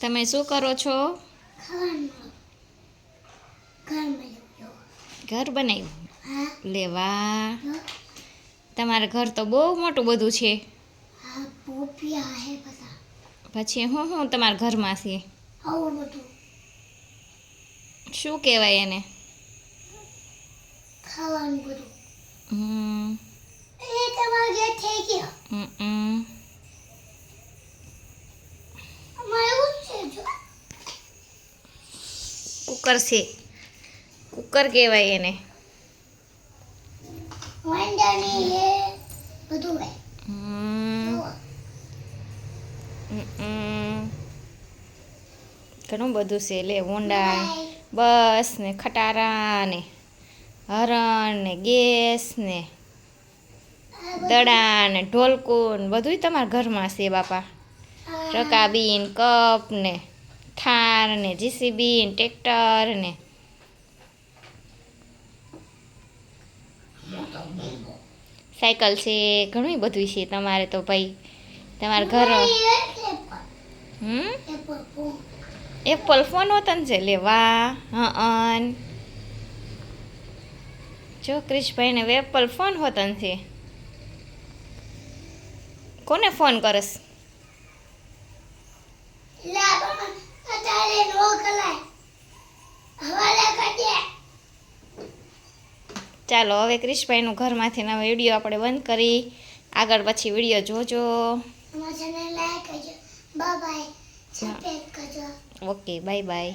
તમે શું કરો છો? ઘર બનાવ્યું? લેવા, તમારા ઘર તો બહુ મોટું બધું છે. પછી હું તમારા ઘરમાં છે? શું કહેવાય એને? હમ. કુકર છે. કુકર કહેવાય એને. ઘણું બધું છે. લે હોન્ડા, બસ ને ખટારા ને હરણ ને ગેસ ને દડા ને ઢોલકું ને બધુંય તમારા ઘરમાં છે બાપા. રકાબીન કપ ને થાર ને જીસીબી ને ટ્રેક્ટર ને સાયકલ છે. ઘણું બધું છે તમારે તો ભાઈ. તમારા ઘર એપલ ફોન હોતો ને છે. લેવા જો ક્રિશભાઈને એપલ ફોન હોતો ને છે. કોને ફોન કરસ? ચાલો હવે ક્રિશભાઈનું ઘરમાંથી નવો વિડીયો આપણે બંધ કરી આગળ પછી વિડીયો જોજો. Okay bye bye.